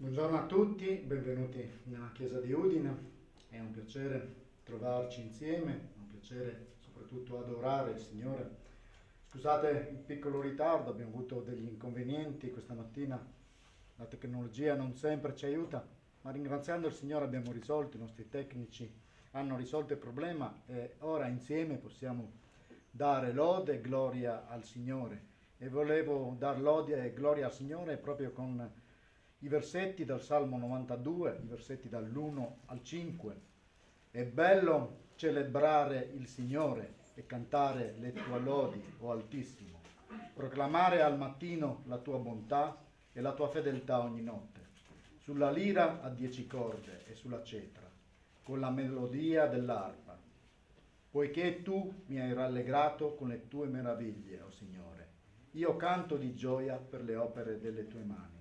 Buongiorno a tutti, benvenuti nella chiesa di Udine. È un piacere trovarci insieme, è un piacere soprattutto adorare il Signore. Scusate il piccolo ritardo, abbiamo avuto degli inconvenienti questa mattina, la tecnologia non sempre ci aiuta, ma ringraziando il Signore abbiamo risolto, i nostri tecnici hanno risolto il problema e ora insieme possiamo dare lode e gloria al Signore. E volevo dar lode e gloria al Signore proprio con i versetti dal Salmo 92, i versetti dall'1 al 5. È bello celebrare il Signore e cantare le tue lodi, o Altissimo, proclamare al mattino la tua bontà e la tua fedeltà ogni notte, sulla lira a 10 corde e sulla cetra, con la melodia dell'arpa, poiché tu mi hai rallegrato con le tue meraviglie, o Signore. Io canto di gioia per le opere delle tue mani.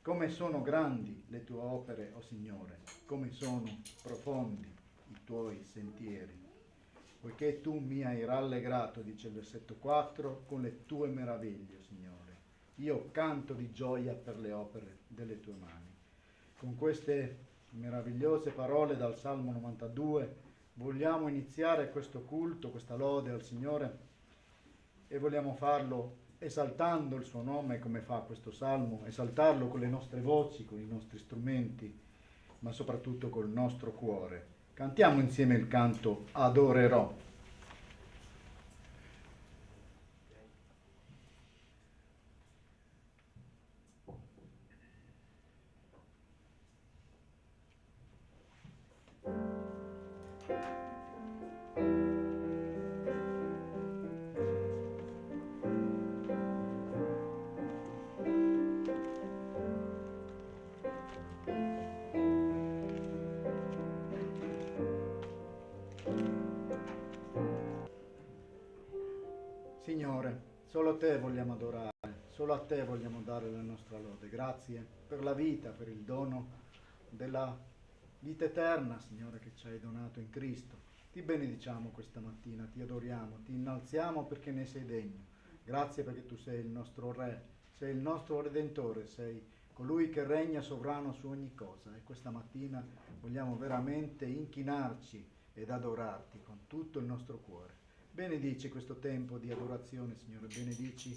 Come sono grandi le tue opere, o Signore, come sono profondi i tuoi sentieri. Poiché tu mi hai rallegrato, dice il versetto 4, con le tue meraviglie, o Signore. Io canto di gioia per le opere delle tue mani. Con queste meravigliose parole dal Salmo 92 vogliamo iniziare questo culto, questa lode al Signore, e vogliamo farlo esaltando il suo nome come fa questo salmo, esaltarlo con le nostre voci, con i nostri strumenti, ma soprattutto col nostro cuore. Cantiamo insieme il canto Adorerò. Signore, solo a te vogliamo adorare, solo a te vogliamo dare la nostra lode. Grazie per la vita, per il dono della vita eterna, Signore, che ci hai donato in Cristo. Ti benediciamo questa mattina, ti adoriamo, ti innalziamo perché ne sei degno. Grazie perché tu sei il nostro Re, sei il nostro Redentore, sei colui che regna sovrano su ogni cosa. E questa mattina vogliamo veramente inchinarci ed adorarti con tutto il nostro cuore. Benedici questo tempo di adorazione, Signore, benedici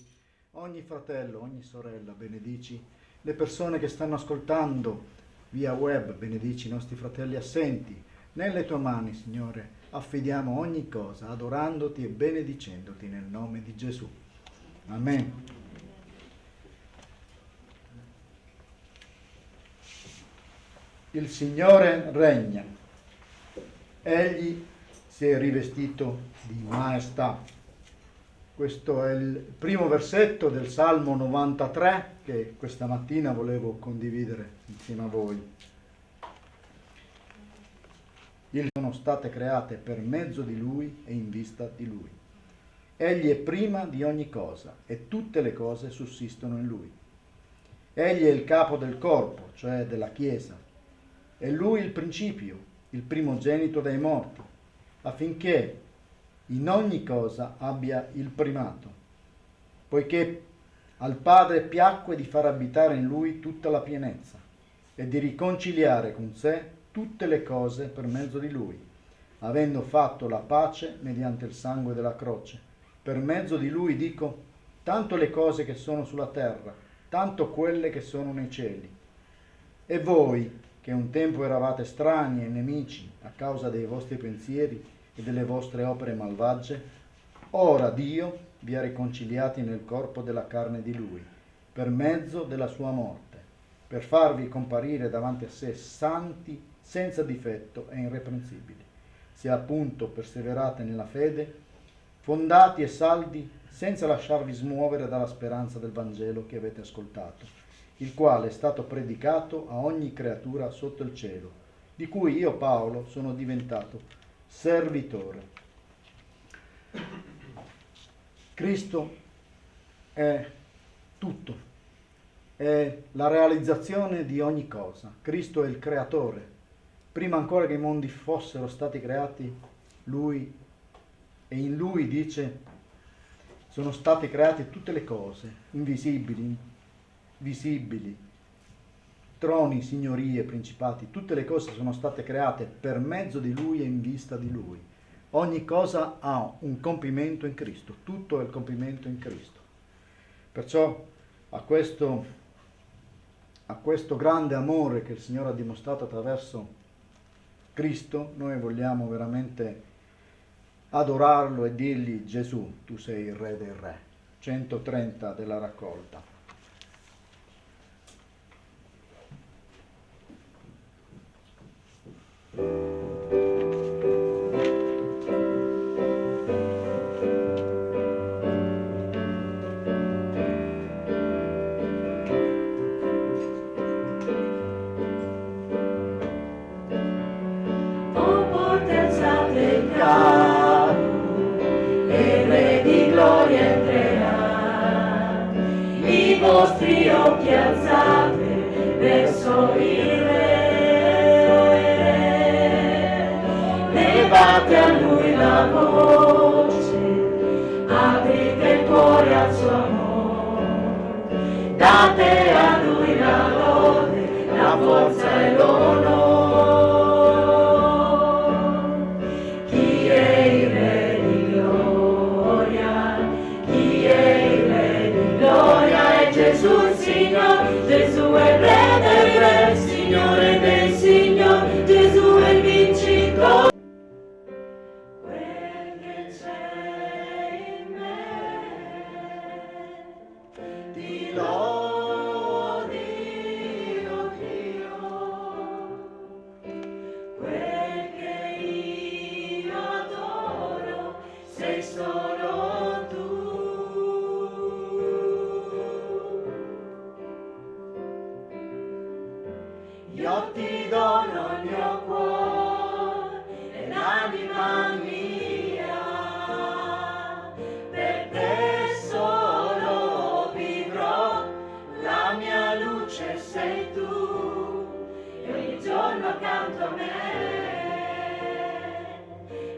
ogni fratello, ogni sorella, benedici le persone che stanno ascoltando via web, benedici i nostri fratelli assenti. Nelle tue mani, Signore, affidiamo ogni cosa, adorandoti e benedicendoti nel nome di Gesù. Amen. Il Signore regna. Egli si è rivestito di maestà. Questo è il primo versetto del Salmo 93 che questa mattina volevo condividere insieme a voi. Sono state create per mezzo di Lui e in vista di Lui. Egli è prima di ogni cosa e tutte le cose sussistono in Lui. Egli è il capo del corpo, cioè della Chiesa. È Lui il principio, il primogenito dai morti, affinché in ogni cosa abbia il primato, poiché al Padre piacque di far abitare in Lui tutta la pienezza e di riconciliare con sé tutte le cose per mezzo di Lui, avendo fatto la pace mediante il sangue della croce. Per mezzo di Lui, dico, tanto le cose che sono sulla terra, tanto quelle che sono nei cieli. E voi, che un tempo eravate strani e nemici a causa dei vostri pensieri e delle vostre opere malvagie, ora Dio vi ha riconciliati nel corpo della carne di Lui, per mezzo della sua morte, per farvi comparire davanti a sé santi, senza difetto e irreprensibili. Se appunto perseverate nella fede, fondati e saldi, senza lasciarvi smuovere dalla speranza del Vangelo che avete ascoltato, il quale è stato predicato a ogni creatura sotto il cielo, di cui io, Paolo, sono diventato servitore. Cristo è tutto, è la realizzazione di ogni cosa. Cristo è il creatore. Prima ancora che i mondi fossero stati creati, Lui, e in Lui, dice, sono state create tutte le cose, invisibili, visibili. troni, signorie, principati, tutte le cose sono state create per mezzo di Lui e in vista di Lui. Ogni cosa ha un compimento in Cristo, tutto è il compimento in Cristo. Perciò a questo grande amore che il Signore ha dimostrato attraverso Cristo, noi vogliamo veramente adorarlo e dirgli: Gesù, tu sei il Re dei Re. 130 della raccolta. I vostri occhi alzate verso il Re, levate a Lui la voce, aprite il cuore al suo amore, date a Lui la lode, la forza e l'onore. Chi è il Re di gloria? Chi è il Re di gloria? È Gesù il Signore, Gesù è il Re dei Re, Signore dei Signori, Gesù è il vincitore. Quel che c'è in me ti lodi, oh Dio. Quel che io adoro sei solo tu. Io ti dono il mio cuore e l'anima mia, per te solo vivrò, la mia luce sei tu, e ogni giorno accanto a me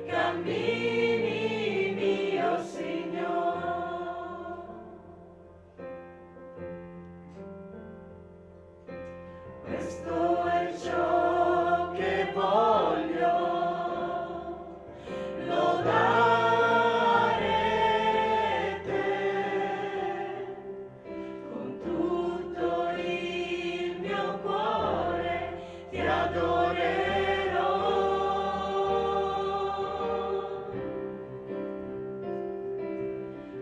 cammini, mio Signore. Questo è ciò che voglio, lodare te, con tutto il mio cuore ti adorerò.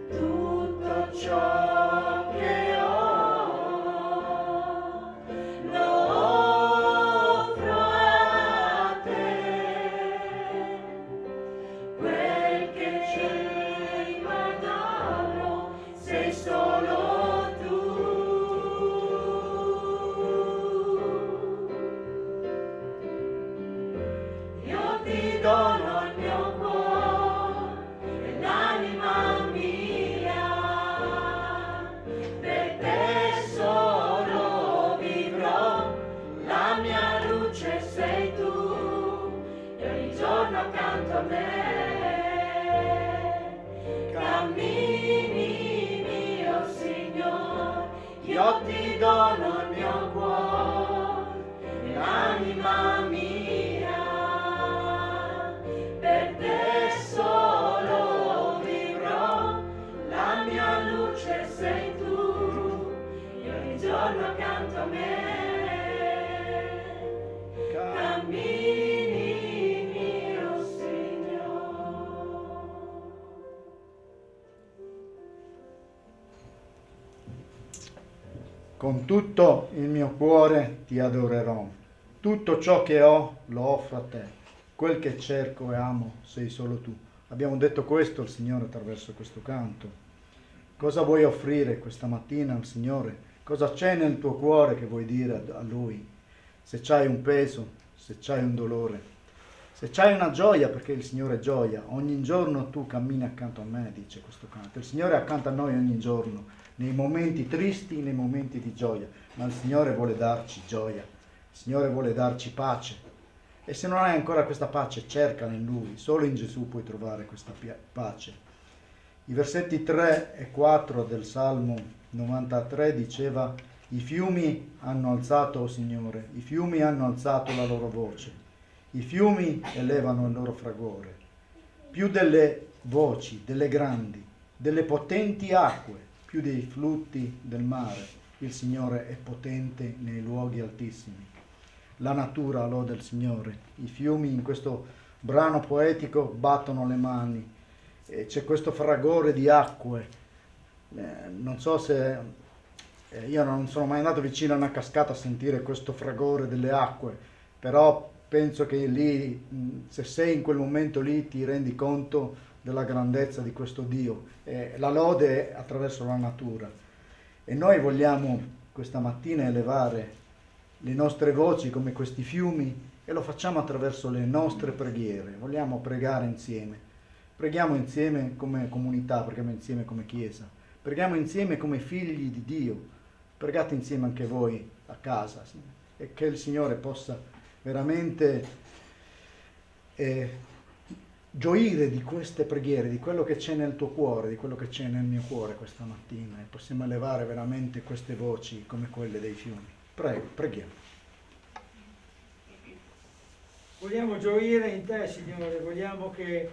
Tutto ciò che ho lo offro a te, quel che c'è io adoro sei solo tu. Io ti dono il mio cuore e l'anima mia, per te solo vivrò, la mia luce sei tu, e ogni giorno accanto a me cammini, mio Signore. Io ti dono il mio cuore e l'anima mia, per te solo vivrò, la mia luce sei tu, e ogni giorno accanto a me cammini, mio Signore. Con tutto il mio cuore ti adorerò. Tutto ciò che ho lo offro a te. Quel che cerco e amo sei solo tu. Abbiamo detto questo al Signore attraverso questo canto. Cosa vuoi offrire questa mattina al Signore? Cosa c'è nel tuo cuore che vuoi dire a Lui? Se c'hai un peso, se c'hai un dolore, se c'hai una gioia, perché il Signore è gioia, ogni giorno tu cammini accanto a me, dice questo canto. Il Signore è accanto a noi ogni giorno, nei momenti tristi, nei momenti di gioia, ma il Signore vuole darci gioia, il Signore vuole darci pace. E se non hai ancora questa pace, cercala in Lui, solo in Gesù puoi trovare questa pace. I versetti 3 e 4 del Salmo 93 diceva: I fiumi hanno alzato, oh Signore, i fiumi hanno alzato la loro voce, i fiumi elevano il loro fragore, più delle voci, delle grandi, delle potenti acque, più dei flutti del mare. Il Signore è potente nei luoghi altissimi. La natura lode il Signore. I fiumi in questo brano poetico battono le mani. C'è questo fragore di acque. Non so se io non sono mai andato vicino a una cascata a sentire questo fragore delle acque, però penso che lì, se sei in quel momento lì, ti rendi conto della grandezza di questo Dio. La lode è attraverso la natura. E noi vogliamo questa mattina elevare le nostre voci come questi fiumi e lo facciamo attraverso le nostre preghiere. Vogliamo pregare insieme. Preghiamo insieme come comunità, preghiamo insieme come Chiesa, preghiamo insieme come figli di Dio. Pregate insieme anche voi a casa e che il Signore possa veramente gioire di queste preghiere, di quello che c'è nel tuo cuore, di quello che c'è nel mio cuore questa mattina, e possiamo elevare veramente queste voci come quelle dei fiumi. Prego, preghiamo. Vogliamo gioire in te, Signore, vogliamo che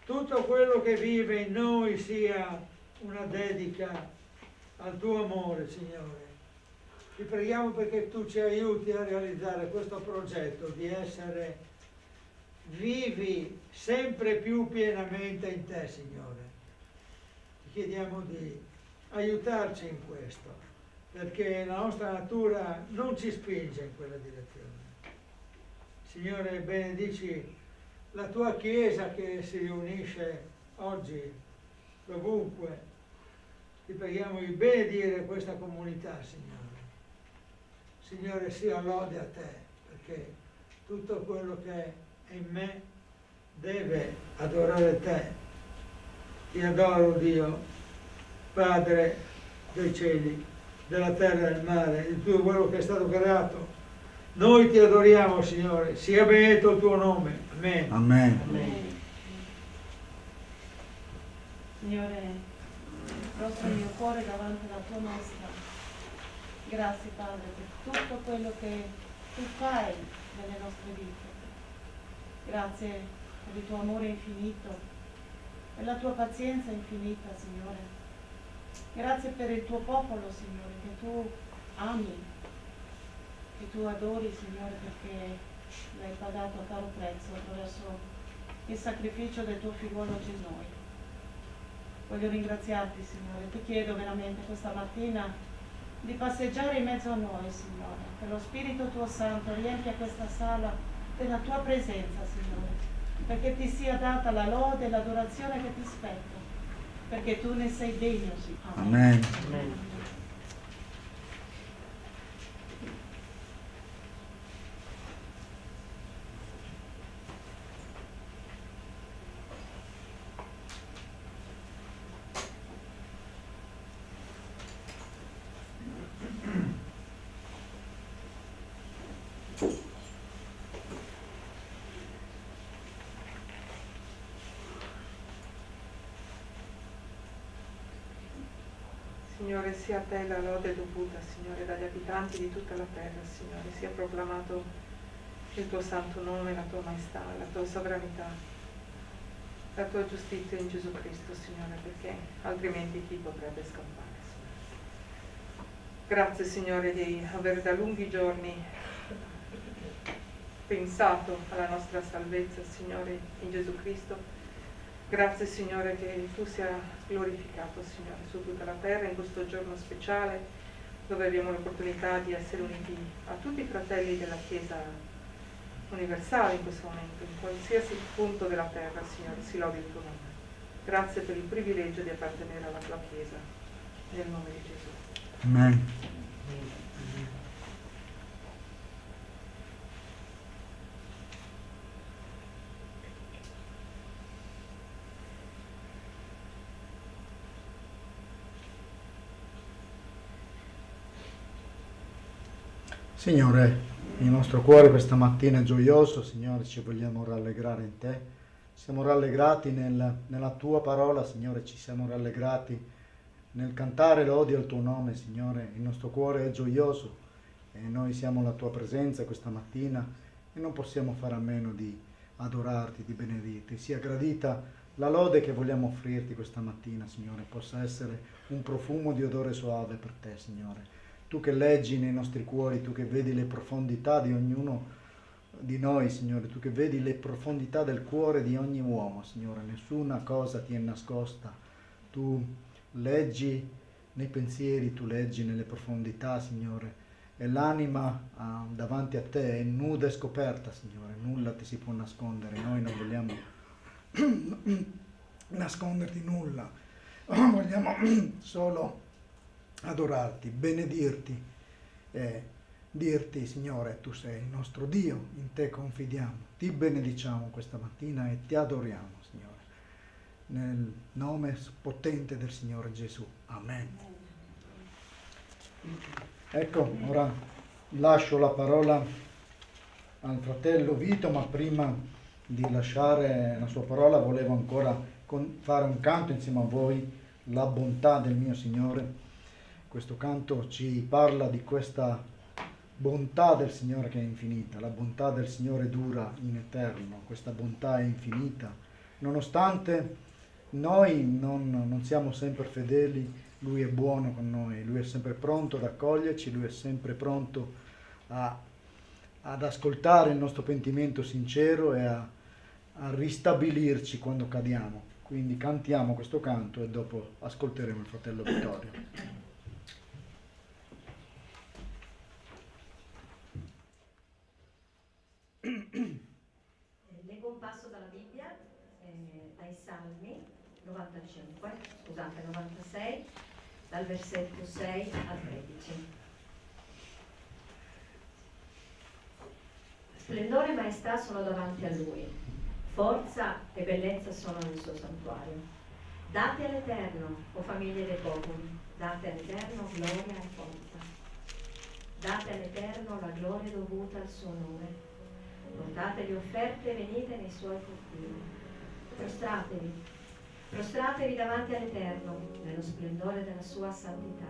tutto quello che vive in noi sia una dedica al tuo amore, Signore. Ti preghiamo perché tu ci aiuti a realizzare questo progetto di essere vivi sempre più pienamente in te, Signore. Ti chiediamo di aiutarci in questo, perché la nostra natura non ci spinge in quella direzione. Signore, benedici la tua Chiesa che si riunisce oggi dovunque. Ti preghiamo di benedire questa comunità, Signore. Signore, sia lode a te, perché tutto quello che è in me deve adorare te. Ti adoro, Dio, Padre dei cieli, della terra e del mare, di tutto quello che è stato creato. Noi ti adoriamo, Signore, sia benedetto il tuo nome. Amen. Amen. Amen. Signore, rostro il mio cuore davanti alla tua mostra. Grazie, Padre, per tutto quello che tu fai nelle nostre vite. Grazie per il tuo amore infinito, per la tua pazienza infinita, Signore. Grazie per il tuo popolo, Signore, che tu ami, che tu adori, Signore, perché l'hai pagato a caro prezzo attraverso il sacrificio del tuo figliolo Gesù. Voglio ringraziarti, Signore. Ti chiedo veramente questa mattina di passeggiare in mezzo a noi, Signore, che lo Spirito tuo Santo riempia questa sala della tua presenza, Signore, perché ti sia data la lode e l'adorazione che ti spetta, perché tu ne sei degno, Signore. Amen. Amen. Signore, sia a te la lode dovuta, Signore, dagli abitanti di tutta la terra, Signore, sia proclamato il tuo santo nome, la tua maestà, la tua sovranità, la tua giustizia in Gesù Cristo, Signore, perché altrimenti chi potrebbe scappare, Signore. Grazie, Signore, di aver da lunghi giorni pensato alla nostra salvezza, Signore, in Gesù Cristo. Grazie, Signore, che tu sia glorificato, Signore, su tutta la terra in questo giorno speciale dove abbiamo l'opportunità di essere uniti a tutti i fratelli della Chiesa universale in questo momento, in qualsiasi punto della terra, Signore, si lodi il tuo nome. Grazie per il privilegio di appartenere alla tua Chiesa, nel nome di Gesù. Amen. Signore, il nostro cuore questa mattina è gioioso, Signore, ci vogliamo rallegrare in te. Siamo rallegrati nella tua parola, Signore, ci siamo rallegrati nel cantare lodi al tuo nome, Signore. Il nostro cuore è gioioso e noi siamo alla tua presenza questa mattina e non possiamo fare a meno di adorarti, di benedirti. Sia gradita la lode che vogliamo offrirti questa mattina, Signore, possa essere un profumo di odore soave per te, Signore. Tu che leggi nei nostri cuori, tu che vedi le profondità di ognuno di noi, Signore, tu che vedi le profondità del cuore di ogni uomo, Signore, nessuna cosa ti è nascosta. Tu leggi nei pensieri, tu leggi nelle profondità, Signore, e l'anima davanti a te è nuda e scoperta, Signore, nulla ti si può nascondere. Noi non vogliamo nasconderti nulla, vogliamo solo adorarti, benedirti e dirti, Signore, tu sei il nostro Dio, in te confidiamo, ti benediciamo questa mattina e ti adoriamo, Signore, nel nome potente del Signore Gesù. Amen. Ecco, ora lascio la parola al fratello Vito, ma prima di lasciare la sua parola volevo ancora fare un canto insieme a voi, La bontà del mio Signore. Questo canto ci parla di questa bontà del Signore che è infinita, la bontà del Signore dura in eterno, questa bontà è infinita. Nonostante noi non siamo sempre fedeli, Lui è buono con noi, Lui è sempre pronto ad accoglierci, Lui è sempre pronto ad ascoltare il nostro pentimento sincero e a ristabilirci quando cadiamo. Quindi cantiamo questo canto e dopo ascolteremo il fratello Vittorio. Leggo un passo dalla Bibbia, dai Salmi 96, dal versetto 6 al 13. Splendore e maestà sono davanti a Lui, forza e bellezza sono nel suo santuario. Date all'Eterno, o famiglie dei popoli, date all'Eterno gloria e forza. Date all'Eterno la gloria dovuta al suo nome. Portate le offerte e venite nei suoi cortili. Prostratevi davanti all'Eterno, nello splendore della sua santità.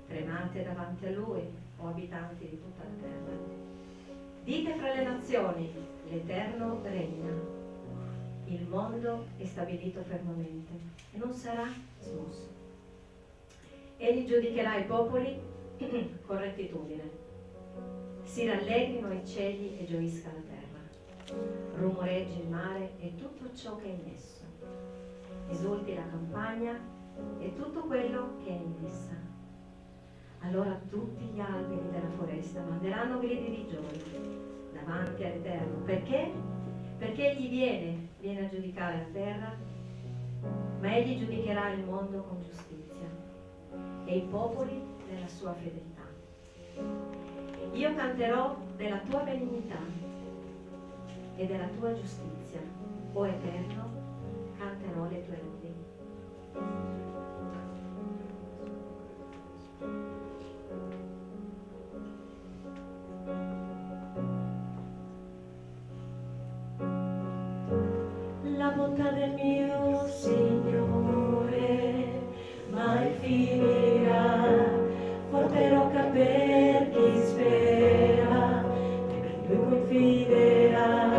Tremate davanti a Lui, o abitanti di tutta la terra. Dite fra le nazioni, l'Eterno regna. Il mondo è stabilito fermamente e non sarà smosso. Egli giudicherà i popoli con rettitudine. Si rallegrino i cieli e gioisca la terra. Rumoreggi il mare e tutto ciò che è in esso. Esulti la campagna e tutto quello che è in essa. Allora tutti gli alberi della foresta manderanno gridi di gioia davanti all'Eterno. Perché? Perché egli viene a giudicare la terra, ma egli giudicherà il mondo con giustizia e i popoli nella sua fedeltà. Io canterò della tua benignità e della tua giustizia, o Eterno, canterò le tue lodi. La bontà del mio Signore mai finirà, forte rocca per chi spera, che in Lui confiderà,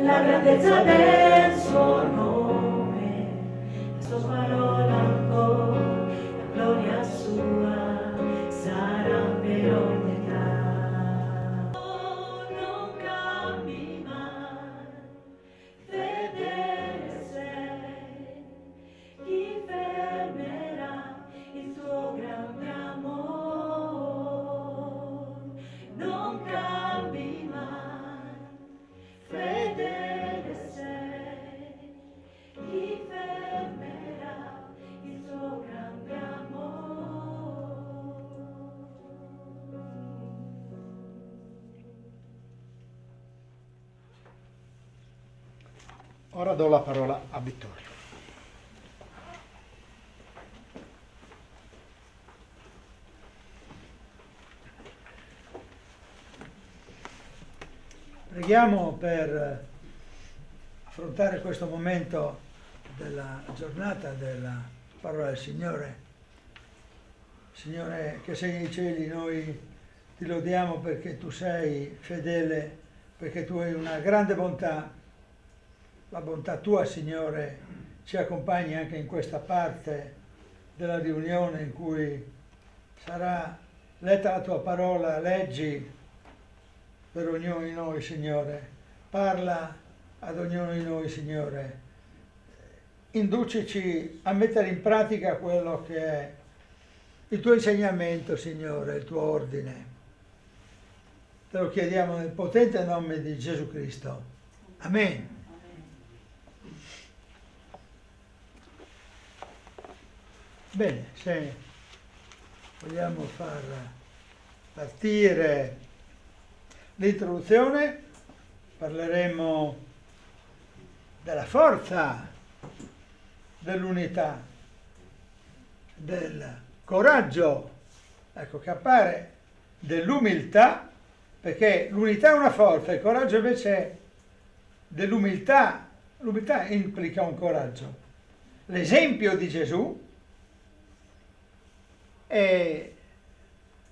la grandezza del suo nome, la sua parola ancora, la gloria sua sarà per ogni età. Non cambi mai, fedele sei, chi fermerà il tuo grande amor? Non cambi mai, fedele sei, chi fermerà il tuo grande amor? Ora do la parola a Vittorio. Preghiamo per affrontare questo momento della giornata della parola del Signore. Signore che sei nei cieli, noi ti lodiamo perché tu sei fedele, perché tu hai una grande bontà. La bontà tua, Signore, ci accompagni anche in questa parte della riunione in cui sarà letta la tua parola. Leggi per ognuno di noi, Signore. Parla ad ognuno di noi, Signore. Inducici a mettere in pratica quello che è il tuo insegnamento, Signore, il tuo ordine. Te lo chiediamo nel potente nome di Gesù Cristo. Amen. Bene, se vogliamo far partire l'introduzione, parleremo della forza, dell'unità, del coraggio, ecco, che appare, dell'umiltà, perché l'unità è una forza, il coraggio invece è dell'umiltà. L'umiltà implica un coraggio. L'esempio di Gesù, e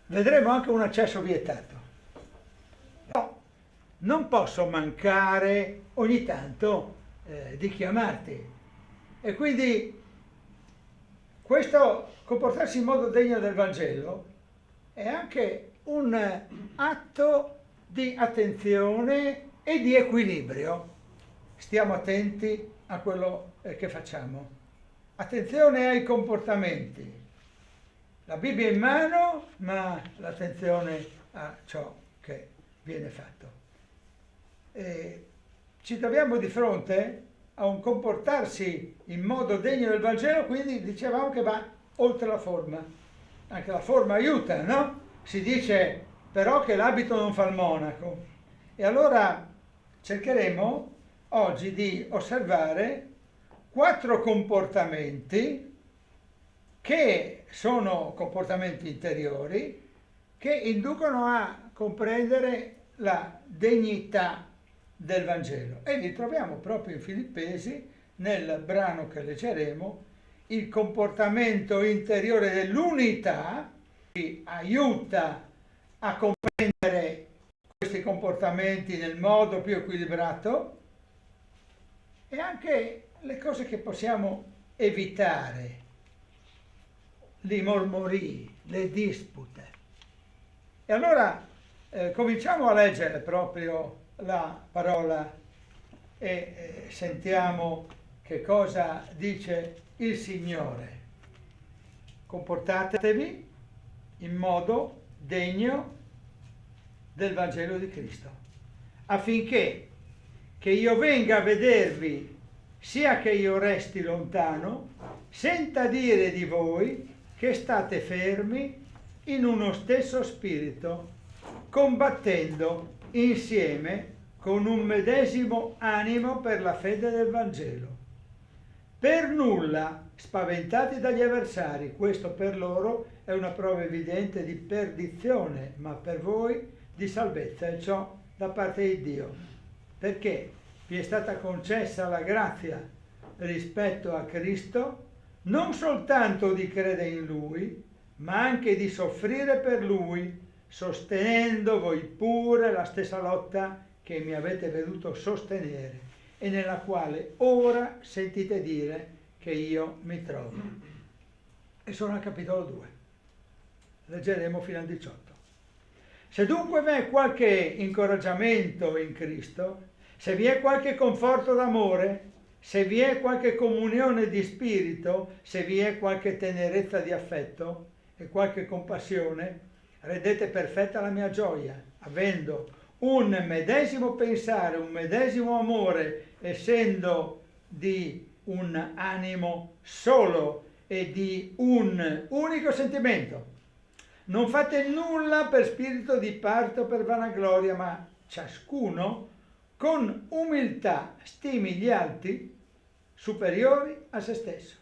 vedremo anche un accesso vietato. No, non posso mancare ogni tanto di chiamarti. E quindi questo comportarsi in modo degno del Vangelo è anche un atto di attenzione e di equilibrio. Stiamo attenti a quello che facciamo. Attenzione ai comportamenti. La Bibbia in mano, ma l'attenzione a ciò che viene fatto. E ci troviamo di fronte a un comportarsi in modo degno del Vangelo, quindi dicevamo che va oltre la forma. Anche la forma aiuta, no? Si dice però che l'abito non fa il monaco. E allora cercheremo oggi di osservare 4 comportamenti che sono comportamenti interiori che inducono a comprendere la degnità del Vangelo. E li troviamo proprio in Filippesi, nel brano che leggeremo. Il comportamento interiore dell'unità ci aiuta a comprendere questi comportamenti nel modo più equilibrato, e anche le cose che possiamo evitare, i mormorii, le dispute. E allora cominciamo a leggere proprio la parola e sentiamo che cosa dice il Signore. Comportatevi in modo degno del Vangelo di Cristo, affinché che io venga a vedervi, sia che io resti lontano, senta dire di voi che state fermi in uno stesso spirito, combattendo insieme con un medesimo animo per la fede del Vangelo. Per nulla spaventati dagli avversari, questo per loro è una prova evidente di perdizione, ma per voi di salvezza, e ciò da parte di Dio, perché vi è stata concessa la grazia rispetto a Cristo, non soltanto di credere in Lui, ma anche di soffrire per Lui, sostenendo voi pure la stessa lotta che mi avete veduto sostenere e nella quale ora sentite dire che io mi trovo. E sono al capitolo 2. Leggeremo fino al 18. Se dunque vi è qualche incoraggiamento in Cristo, se vi è qualche conforto d'amore, se vi è qualche comunione di spirito, se vi è qualche tenerezza di affetto e qualche compassione, rendete perfetta la mia gioia, avendo un medesimo pensare, un medesimo amore, essendo di un animo solo e di un unico sentimento. Non fate nulla per spirito di parte o per vanagloria, ma ciascuno con umiltà stimi gli altri superiori a se stesso,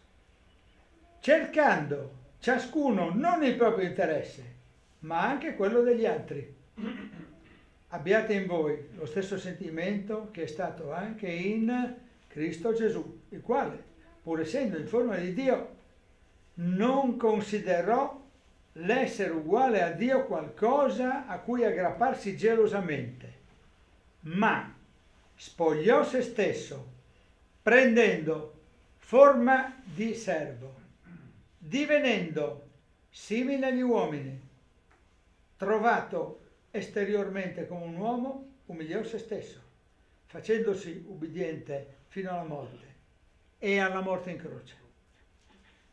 cercando ciascuno non il proprio interesse, ma anche quello degli altri. Abbiate in voi lo stesso sentimento che è stato anche in Cristo Gesù, il quale, pur essendo in forma di Dio, non considerò l'essere uguale a Dio qualcosa a cui aggrapparsi gelosamente, ma spogliò se stesso, prendendo forma di servo, divenendo simile agli uomini, trovato esteriormente come un uomo, umiliò se stesso, facendosi ubbidiente fino alla morte e alla morte in croce.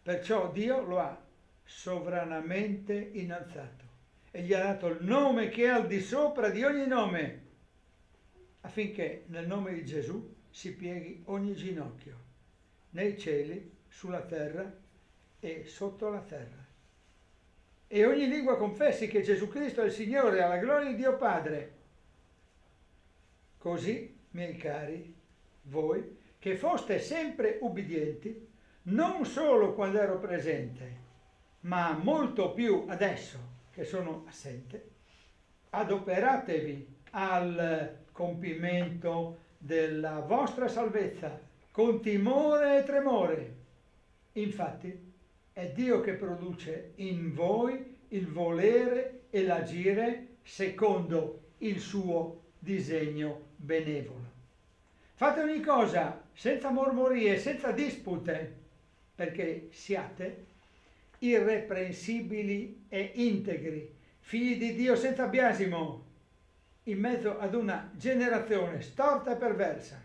Perciò Dio lo ha sovranamente innalzato e gli ha dato il nome che è al di sopra di ogni nome, affinché nel nome di Gesù si pieghi ogni ginocchio, nei cieli, sulla terra e sotto la terra, e ogni lingua confessi che Gesù Cristo è il Signore, alla gloria di Dio Padre. Così, miei cari, voi che foste sempre ubbidienti, non solo quando ero presente, ma molto più adesso che sono assente, adoperatevi al compimento della vostra salvezza con timore e tremore. Infatti è Dio che produce in voi il volere e l'agire secondo il suo disegno benevolo. Fate ogni cosa senza mormorie, senza dispute, perché siate irreprensibili e integri, figli di Dio senza biasimo, in mezzo ad una generazione storta e perversa,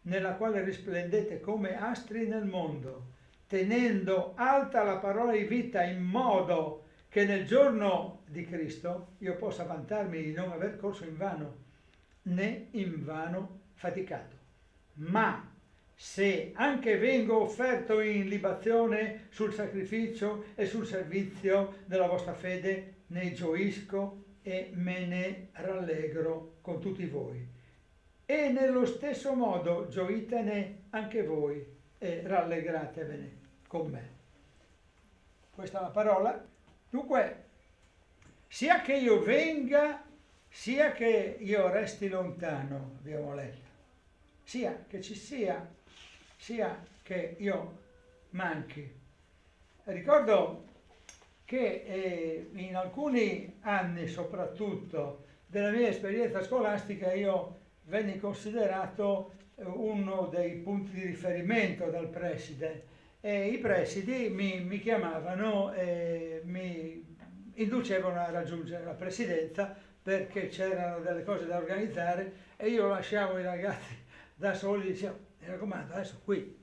nella quale risplendete come astri nel mondo, tenendo alta la parola di vita, in modo che nel giorno di Cristo io possa vantarmi di non aver corso in vano, né in vano faticato. Ma se anche vengo offerto in libazione sul sacrificio e sul servizio della vostra fede, ne gioisco e me ne rallegro con tutti voi. E nello stesso modo gioitene anche voi e rallegratevene con me. Questa è la parola. Dunque, sia che io venga, sia che io resti lontano, abbiamo letto, sia che ci sia che io manchi. Ricordo che in alcuni anni, soprattutto della mia esperienza scolastica, io venni considerato uno dei punti di riferimento dal preside, e i presidi mi chiamavano e mi inducevano a raggiungere la presidenza perché c'erano delle cose da organizzare, e io lasciavo i ragazzi da soli e dicevo: mi raccomando, adesso qui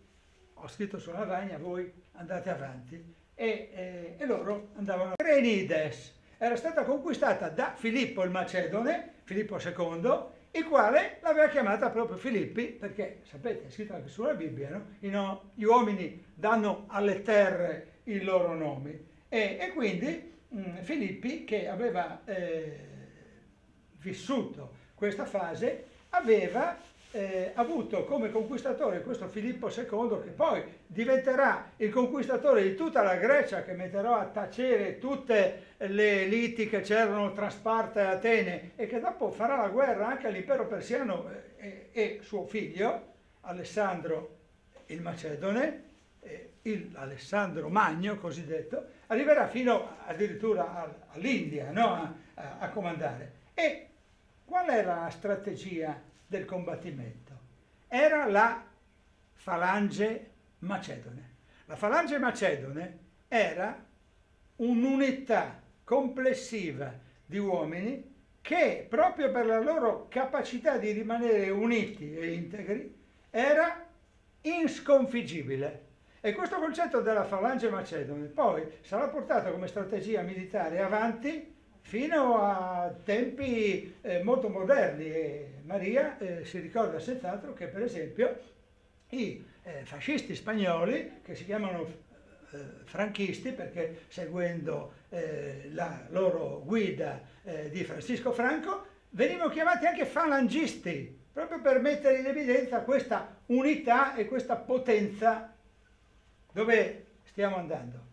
ho scritto sulla lavagna, voi andate avanti. E loro andavano. Crenides era stata conquistata da Filippo il Macedone, Filippo II, il quale l'aveva chiamata proprio Filippi, perché sapete, è scritto anche sulla Bibbia, no? Gli uomini danno alle terre i loro nomi, e quindi Filippi, che aveva vissuto questa fase, aveva avuto come conquistatore questo Filippo II, che poi diventerà il conquistatore di tutta la Grecia, che metterò a tacere tutte le liti che c'erano tra Sparta e Atene, e che dopo farà la guerra anche all'impero persiano, e suo figlio Alessandro il Macedone, il Alessandro Magno cosiddetto, arriverà fino addirittura all'India, no? a comandare. E qual era la strategia del combattimento? Era la falange macedone. La falange macedone era un'unità complessiva di uomini che, proprio per la loro capacità di rimanere uniti e integri, era insconfiggibile. E questo concetto della falange macedone poi sarà portato come strategia militare avanti fino a tempi molto moderni, e Maria si ricorda senz'altro che, per esempio, i fascisti spagnoli, che si chiamano franchisti perché seguendo la loro guida di Francisco Franco, venivano chiamati anche falangisti, proprio per mettere in evidenza questa unità e questa potenza. Dove stiamo andando?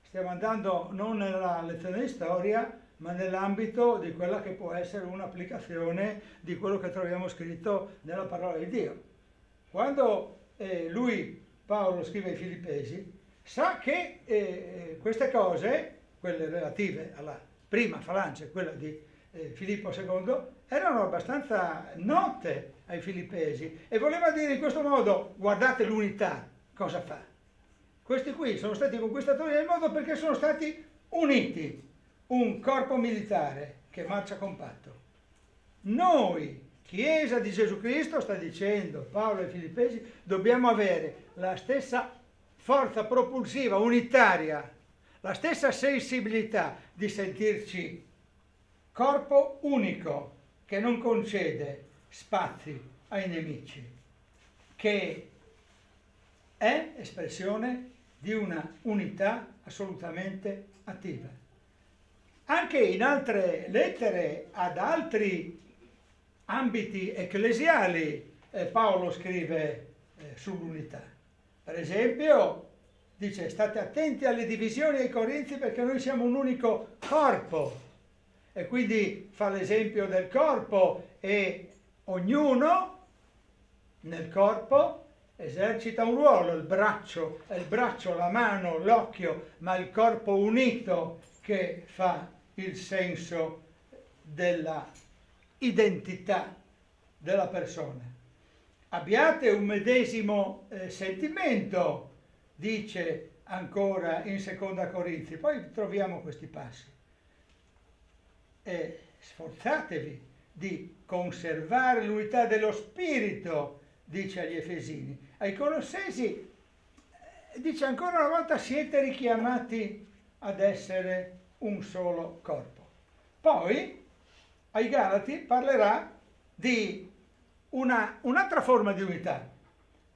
Stiamo andando non nella lezione di storia, ma nell'ambito di quella che può essere un'applicazione di quello che troviamo scritto nella parola di Dio. Quando Paolo scrive ai Filippesi, sa che queste cose, quelle relative alla prima falange, quella di Filippo II, erano abbastanza note ai filippesi e voleva dire in questo modo: guardate l'unità cosa fa. Questi qui sono stati conquistatori del mondo perché sono stati uniti, un corpo militare che marcia compatto. Noi, Chiesa di Gesù Cristo, sta dicendo Paolo ai Filippesi, dobbiamo avere la stessa forza propulsiva, unitaria, la stessa sensibilità di sentirci corpo unico che non concede spazi ai nemici, che è espressione di una unità assolutamente attiva. Anche in altre lettere ad altri ambiti ecclesiali Paolo scrive sull'unità. Per esempio dice: state attenti alle divisioni ai Corinzi perché noi siamo un unico corpo, e quindi fa l'esempio del corpo e ognuno nel corpo esercita un ruolo, il braccio, la mano, l'occhio, ma il corpo unito che fa il senso della identità della persona. Abbiate un medesimo sentimento, dice ancora in Seconda Corinzi, poi troviamo questi passi. Sforzatevi di conservare l'unità dello spirito, dice agli Efesini. Ai Colossesi dice ancora una volta: siete richiamati ad essere un solo corpo. Poi ai Galati parlerà di un'altra forma di unità,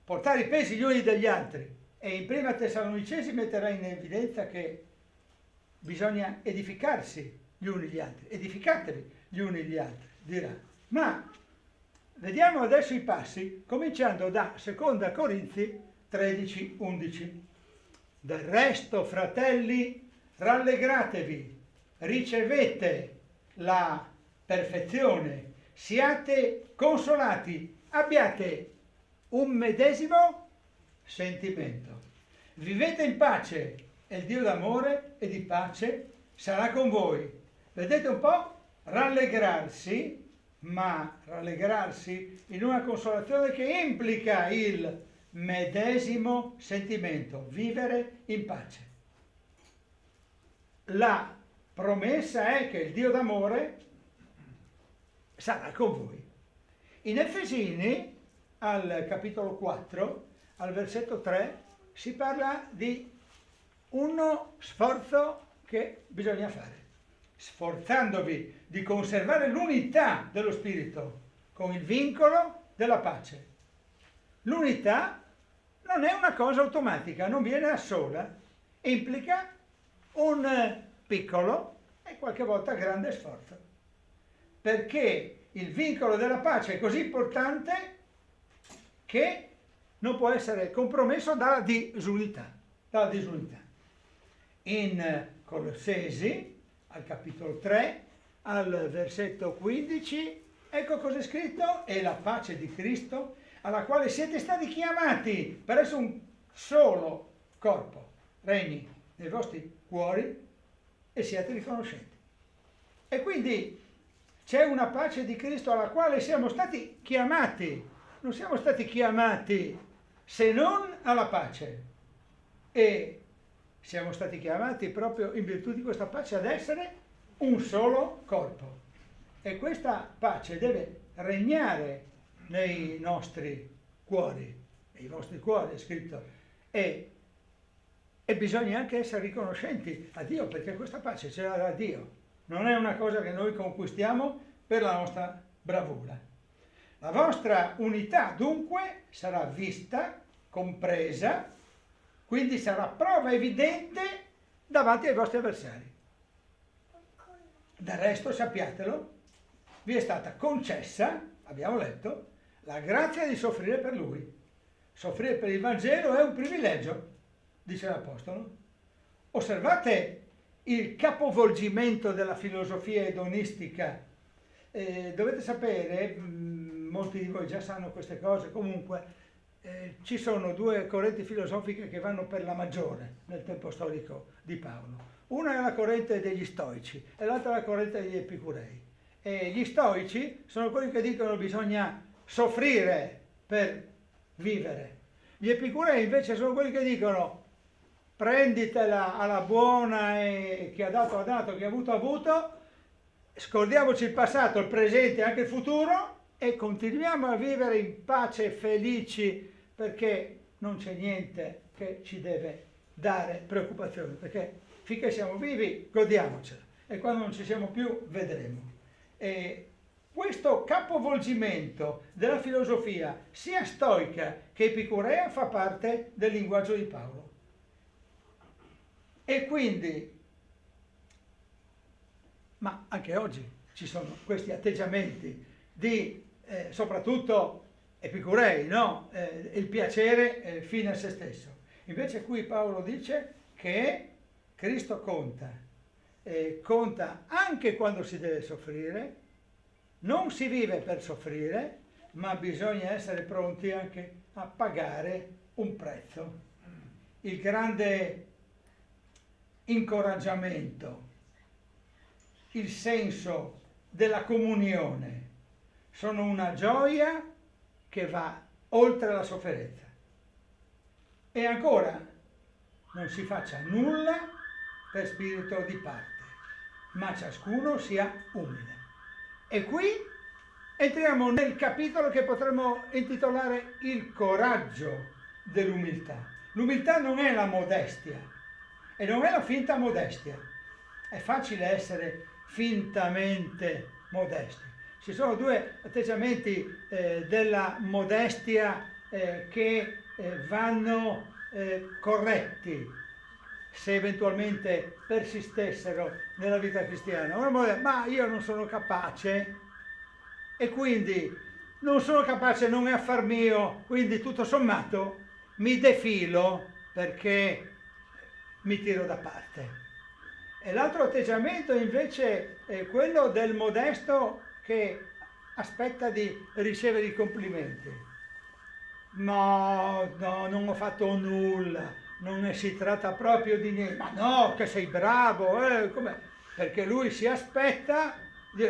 portare i pesi gli uni degli altri, e in Prima Tessalonicesi metterà in evidenza che bisogna edificarsi gli uni gli altri, edificatevi gli uni gli altri, dirà. Ma vediamo adesso i passi, cominciando da Seconda Corinzi 13:11. Del resto, fratelli, rallegratevi, ricevete la perfezione, siate consolati, abbiate un medesimo sentimento, vivete in pace e il Dio d'amore e di pace sarà con voi. Vedete un po'? Rallegrarsi, ma rallegrarsi in una consolazione che implica il medesimo sentimento, vivere in pace. La promessa è che il Dio d'amore sarà con voi. In Efesini, al capitolo 4, al versetto 3, si parla di uno sforzo che bisogna fare, sforzandovi di conservare l'unità dello spirito con il vincolo della pace. L'unità non è una cosa automatica, non viene da sola, implica un piccolo e qualche volta grande sforzo, perché il vincolo della pace è così importante che non può essere compromesso dalla disunità. In Colossesi, al capitolo 3, al versetto 15, ecco cosa è scritto: e la pace di Cristo, alla quale siete stati chiamati per essere un solo corpo, regni nei vostri cuori e siate riconoscenti. E quindi c'è una pace di Cristo alla quale siamo stati chiamati. Non siamo stati chiamati se non alla pace, e siamo stati chiamati proprio in virtù di questa pace ad essere un solo corpo. E questa pace deve regnare nei nostri cuori, nei vostri cuori è scritto, e bisogna anche essere riconoscenti a Dio, perché questa pace ce l'ha da Dio, non è una cosa che noi conquistiamo per la nostra bravura. La vostra unità dunque sarà vista, compresa, quindi sarà prova evidente davanti ai vostri avversari. Del resto, sappiatelo, vi è stata concessa, abbiamo letto, la grazia di soffrire per Lui. Soffrire per il Vangelo è un privilegio, dice l'Apostolo. Osservate il capovolgimento della filosofia edonistica. Dovete sapere, molti di voi già sanno queste cose, comunque ci sono due correnti filosofiche che vanno per la maggiore nel tempo storico di Paolo. Una è la corrente degli stoici e l'altra è la corrente degli epicurei. E gli stoici sono quelli che dicono che bisogna soffrire per vivere. Gli epicurei invece sono quelli che dicono prenditela alla buona e chi ha dato, chi ha avuto, scordiamoci il passato, il presente e anche il futuro e continuiamo a vivere in pace e felici perché non c'è niente che ci deve dare preoccupazione, perché finché siamo vivi godiamocela e quando non ci siamo più vedremo. E questo capovolgimento della filosofia sia stoica che epicurea fa parte del linguaggio di Paolo. E quindi, ma anche oggi ci sono questi atteggiamenti di, soprattutto epicurei, no? Il piacere fine a se stesso. Invece qui Paolo dice che Cristo conta anche quando si deve soffrire, non si vive per soffrire, ma bisogna essere pronti anche a pagare un prezzo. Il grande incoraggiamento, il senso della comunione sono una gioia che va oltre la sofferenza. E ancora, non si faccia nulla per spirito di parte, ma ciascuno sia umile. E qui entriamo nel capitolo che potremmo intitolare il coraggio dell'umiltà. L'umiltà non è la modestia e non è la finta modestia. È facile essere fintamente modesti. Ci sono due atteggiamenti della modestia che vanno corretti se eventualmente persistessero nella vita cristiana. Ma io non sono capace e quindi non sono capace, non è affar mio, quindi tutto sommato mi defilo perché mi tiro da parte. E l'altro atteggiamento invece è quello del modesto che aspetta di ricevere i complimenti. No, non ho fatto nulla, non ne si tratta proprio di niente. Ma no, che sei bravo, com'è? Perché lui si aspetta di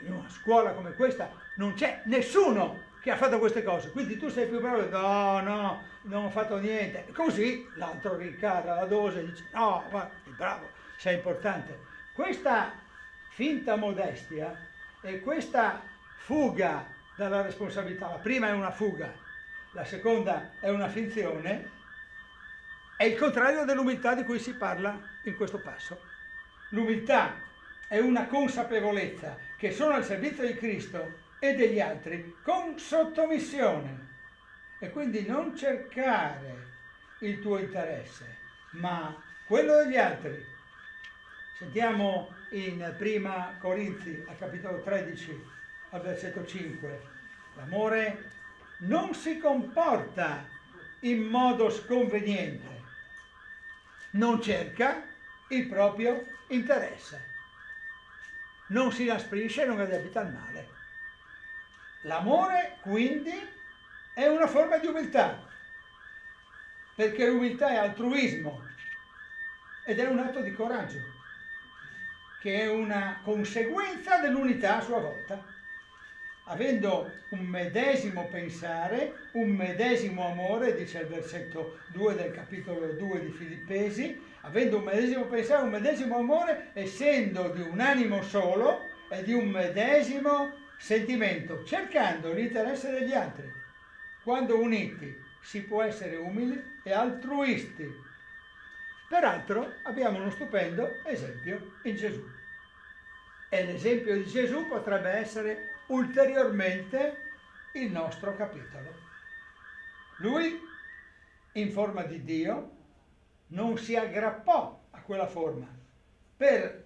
in una scuola come questa non c'è nessuno che ha fatto queste cose, quindi tu sei più bravo. No, non ho fatto niente. Così l'altro rincara la dose e dice no, ma sei bravo, sei importante. Questa finta modestia e questa fuga dalla responsabilità, la prima è una fuga, la seconda è una finzione, è il contrario dell'umiltà di cui si parla in questo passo. L'umiltà è una consapevolezza che sono al servizio di Cristo e degli altri con sottomissione e quindi non cercare il tuo interesse ma quello degli altri. Sentiamo in Prima Corinzi al capitolo 13 al versetto 5: l'amore non si comporta in modo sconveniente, non cerca il proprio interesse, non si inasprisce e non addebita il male. L'amore quindi è una forma di umiltà, perché l'umiltà è altruismo ed è un atto di coraggio, che è una conseguenza dell'unità a sua volta. Avendo un medesimo pensare, un medesimo amore, dice il versetto 2 del capitolo 2 di Filippesi, avendo un medesimo pensare, un medesimo amore, essendo di un animo solo e di un medesimo sentimento, cercando l'interesse degli altri. Quando uniti si può essere umili e altruisti. Peraltro abbiamo uno stupendo esempio in Gesù. E l'esempio di Gesù potrebbe essere ulteriormente il nostro capitolo. Lui, in forma di Dio, non si aggrappò a quella forma per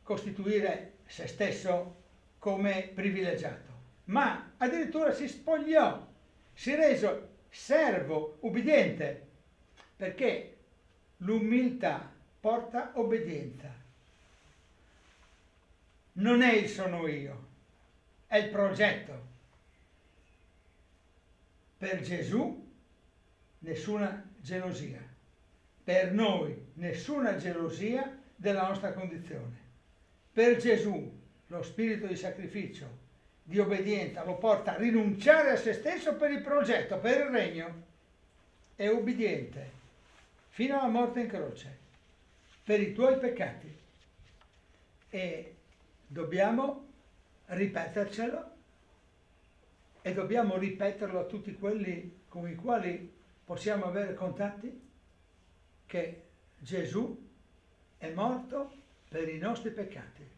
costituire se stesso come privilegiato, ma addirittura si spogliò, si rese servo, ubbidiente, perché l'umiltà porta obbedienza. Non è il sono io, è il progetto. Per Gesù nessuna gelosia, per noi nessuna gelosia della nostra condizione. Per Gesù lo spirito di sacrificio, di obbedienza lo porta a rinunciare a se stesso per il progetto, per il regno. È obbediente fino alla morte in croce per i tuoi peccati. E dobbiamo ripetercelo e dobbiamo ripeterlo a tutti quelli con i quali possiamo avere contatti, che Gesù è morto per i nostri peccati.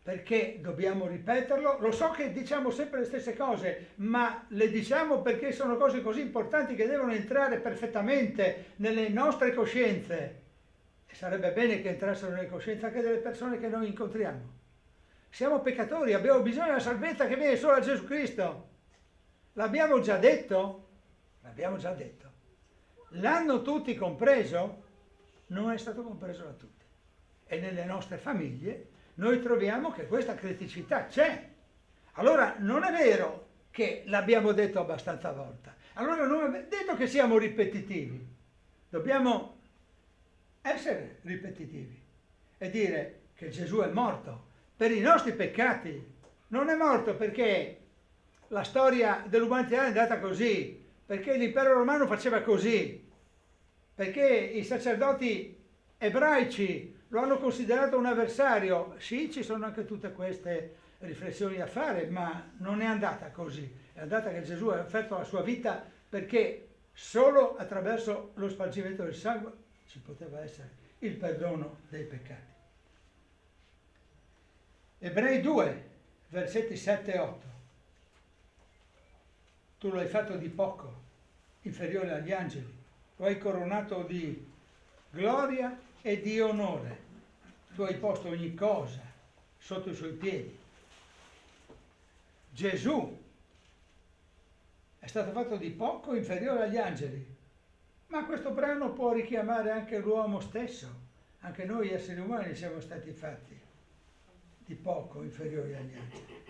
Perché dobbiamo ripeterlo? Lo so che diciamo sempre le stesse cose, ma le diciamo perché sono cose così importanti che devono entrare perfettamente nelle nostre coscienze. E sarebbe bene che entrassero nelle coscienze anche delle persone che noi incontriamo. Siamo peccatori, abbiamo bisogno della salvezza che viene solo da Gesù Cristo. L'abbiamo già detto? L'abbiamo già detto. L'hanno tutti compreso? Non è stato compreso da tutti. E nelle nostre famiglie noi troviamo che questa criticità c'è. Allora non è vero che l'abbiamo detto abbastanza volte. Allora non è detto che siamo ripetitivi. Dobbiamo essere ripetitivi e dire che Gesù è morto per i nostri peccati. Non è morto perché la storia dell'umanità è andata così, perché l'impero romano faceva così, perché i sacerdoti ebraici lo hanno considerato un avversario. Sì, ci sono anche tutte queste riflessioni da fare, ma non è andata così. È andata che Gesù ha offerto la sua vita perché solo attraverso lo spargimento del sangue ci poteva essere il perdono dei peccati. Ebrei 2, versetti 7 e 8. Tu lo hai fatto di poco, inferiore agli angeli, lo hai coronato di gloria e di onore. Tu hai posto ogni cosa sotto i suoi piedi. Gesù è stato fatto di poco, inferiore agli angeli. Ma questo brano può richiamare anche l'uomo stesso. Anche noi esseri umani siamo stati fatti di poco, inferiori agli angeli.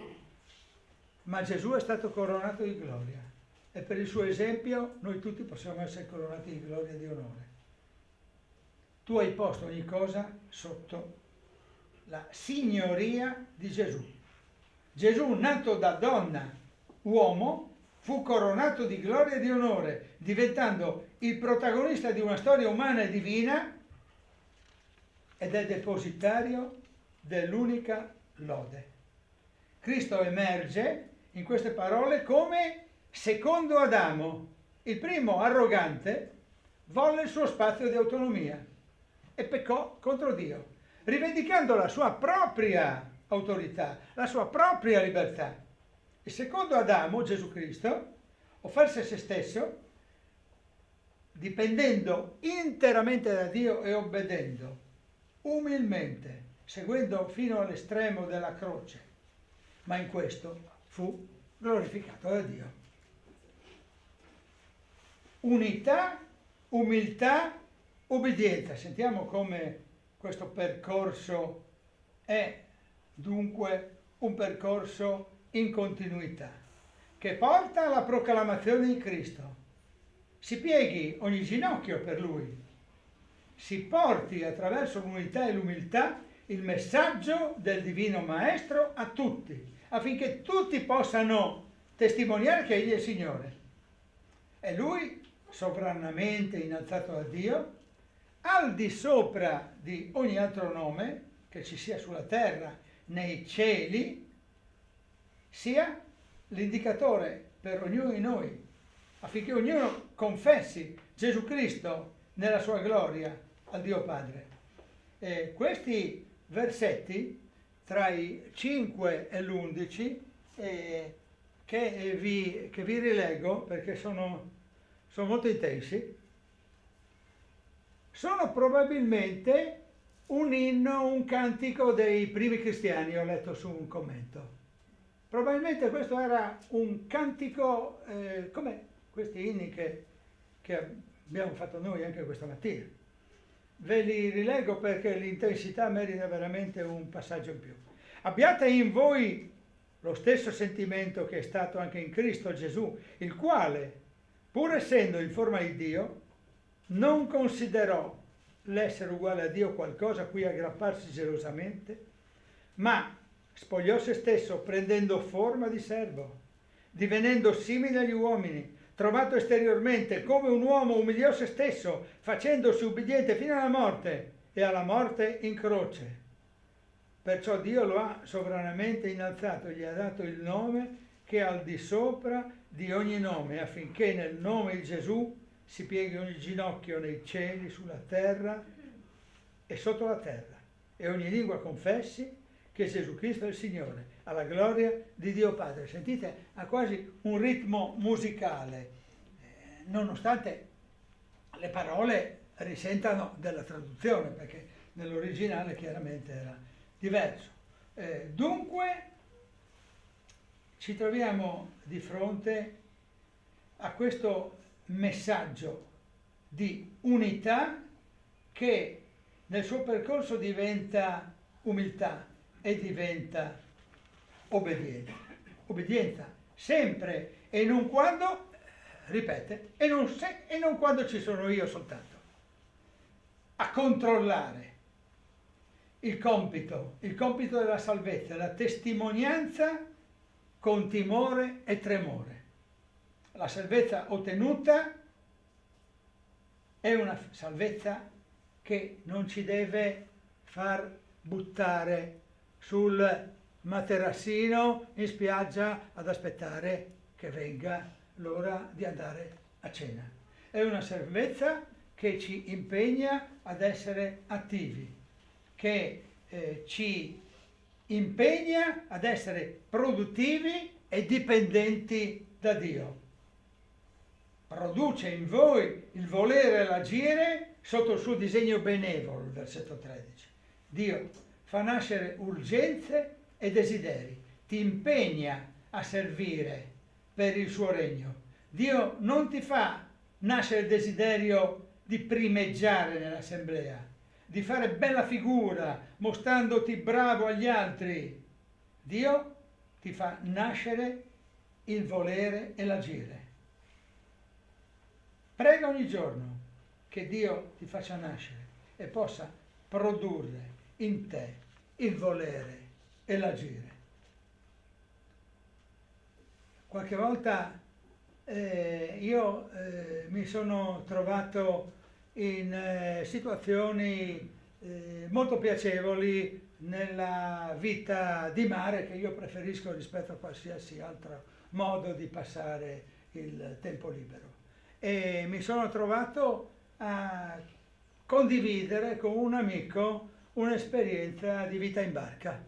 Ma Gesù è stato coronato di gloria e per il suo esempio noi tutti possiamo essere coronati di gloria e di onore. Tu hai posto ogni cosa sotto la signoria di Gesù. Gesù, nato da donna, uomo, fu coronato di gloria e di onore, diventando il protagonista di una storia umana e divina ed è depositario dell'unica lode. Cristo emerge in queste parole come secondo Adamo. Il primo, arrogante, volle il suo spazio di autonomia e peccò contro Dio, rivendicando la sua propria autorità, la sua propria libertà. Il secondo Adamo, Gesù Cristo, offerse se stesso, dipendendo interamente da Dio e obbedendo umilmente, seguendo fino all'estremo della croce, ma in questo fu glorificato da Dio. Unità, umiltà, obbedienza. Sentiamo come questo percorso è dunque un percorso in continuità, che porta alla proclamazione di Cristo. Si pieghi ogni ginocchio per Lui, si porti attraverso l'unità e l'umiltà il messaggio del Divino Maestro a tutti, affinché tutti possano testimoniare che Egli è il Signore. E Lui, sovranamente innalzato da Dio, al di sopra di ogni altro nome che ci sia sulla terra, nei cieli, sia l'indicatore per ognuno di noi, affinché ognuno confessi Gesù Cristo nella sua gloria al Dio Padre. E questi versetti, tra i 5 e l'11, che vi rileggo perché sono molto intensi, sono probabilmente un inno, un cantico dei primi cristiani, ho letto su un commento. Probabilmente questo era un cantico come questi inni che abbiamo fatto noi anche questa mattina. Ve li rileggo perché l'intensità merita veramente un passaggio in più. Abbiate in voi lo stesso sentimento che è stato anche in Cristo Gesù, il quale, Pur essendo in forma di Dio, non considerò l'essere uguale a Dio qualcosa a cui aggrapparsi gelosamente, ma spogliò se stesso prendendo forma di servo, divenendo simile agli uomini, trovato esteriormente come un uomo, umiliò se stesso, facendosi ubbidiente fino alla morte e alla morte in croce. Perciò Dio lo ha sovranamente innalzato e gli ha dato il nome che è al di sopra di ogni nome, affinché nel nome di Gesù si pieghi ogni ginocchio nei cieli, sulla terra e sotto la terra, e ogni lingua confessi che Gesù Cristo è il Signore, alla gloria di Dio Padre. Sentite, ha quasi un ritmo musicale, nonostante le parole risentano della traduzione, perché nell'originale chiaramente era diverso. Dunque ci troviamo di fronte a questo messaggio di unità che nel suo percorso diventa umiltà e diventa obbedienza. Obbedienza sempre e non quando, ripete, e non se e non quando ci sono io soltanto. A controllare il compito della salvezza, la testimonianza con timore e tremore. La salvezza ottenuta è una salvezza che non ci deve far buttare sul materassino in spiaggia ad aspettare che venga l'ora di andare a cena. È una salvezza che ci impegna ad essere attivi, che ci impegna ad essere produttivi e dipendenti da Dio. Produce in voi il volere e l'agire sotto il suo disegno benevolo, versetto 13. Dio fa nascere urgenze e desideri, ti impegna a servire per il suo regno. Dio non ti fa nascere il desiderio di primeggiare nell'assemblea, di fare bella figura mostrandoti bravo agli altri. Dio ti fa nascere il volere e l'agire. Prega ogni giorno che Dio ti faccia nascere e possa produrre in te il volere e l'agire. Qualche volta io mi sono trovato in situazioni molto piacevoli nella vita di mare, che io preferisco rispetto a qualsiasi altro modo di passare il tempo libero. E mi sono trovato a condividere con un amico un'esperienza di vita in barca.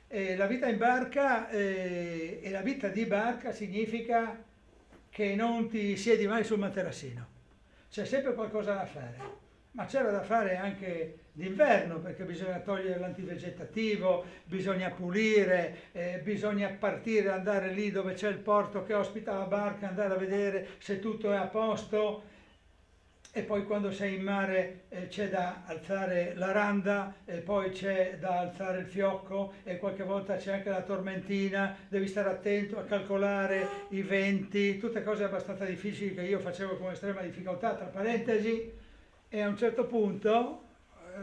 E la vita in barca e la vita di barca significa che non ti siedi mai sul materassino, c'è sempre qualcosa da fare, ma c'era da fare anche d'inverno, perché bisogna togliere l'antivegetativo, bisogna pulire, bisogna partire, andare lì dove c'è il porto che ospita la barca, andare a vedere se tutto è a posto, e poi quando sei in mare c'è da alzare la randa, e poi c'è da alzare il fiocco, e qualche volta c'è anche la tormentina, devi stare attento a calcolare i venti, tutte cose abbastanza difficili che io facevo con estrema difficoltà, tra parentesi. E a un certo punto,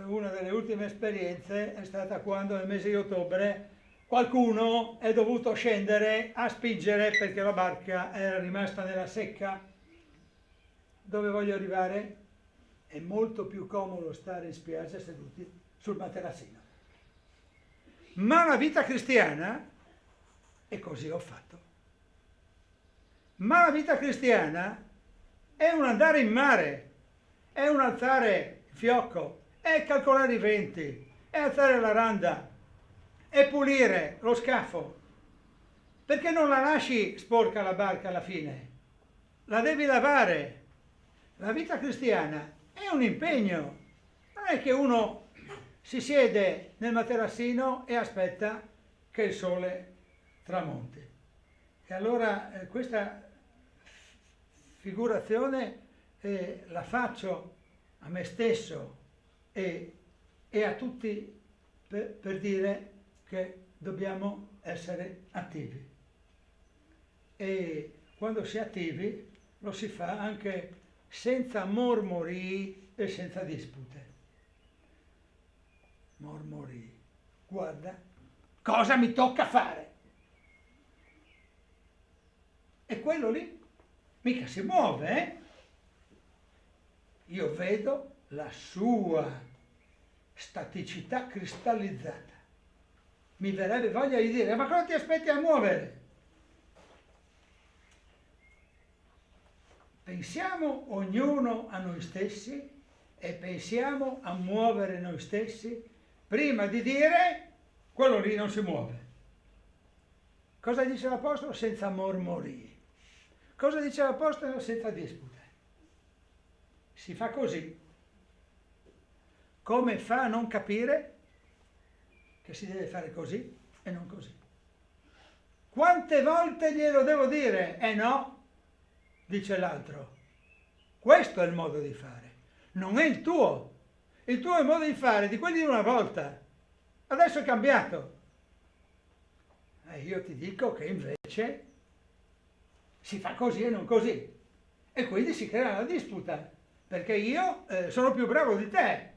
una delle ultime esperienze è stata quando nel mese di ottobre qualcuno è dovuto scendere a spingere perché la barca era rimasta nella secca. Dove voglio arrivare? È molto più comodo stare in spiaggia seduti sul materassino. Ma la vita cristiana, e così ho fatto, ma la vita cristiana è un andare in mare, è un alzare il fiocco, è calcolare i venti, è alzare la randa, è pulire lo scafo, perché non la lasci sporca la barca alla fine, la devi lavare. La vita cristiana è un impegno, non è che uno si siede nel materassino e aspetta che il sole tramonti. E allora questa figurazione la faccio a me stesso e a tutti per dire che dobbiamo essere attivi. E quando si è attivi lo si fa anche senza mormorii e senza dispute. Mormorii. Guarda, cosa mi tocca fare? E quello lì mica si muove, eh? Io vedo la sua staticità cristallizzata. Mi verrebbe voglia di dire, ma cosa ti aspetti a muovere? Pensiamo ognuno a noi stessi e pensiamo a muovere noi stessi prima di dire quello lì non si muove. Cosa dice l'Apostolo? Senza mormorii. Cosa dice l'Apostolo? Senza dispute. Si fa così. Come fa a non capire che si deve fare così e non così? Quante volte glielo devo dire? No, dice l'altro. Questo è il modo di fare, non è il tuo. Il tuo è il modo di fare di quelli di una volta. Adesso è cambiato. Io ti dico che invece si fa così e non così. E quindi si crea una disputa, perché io sono più bravo di te.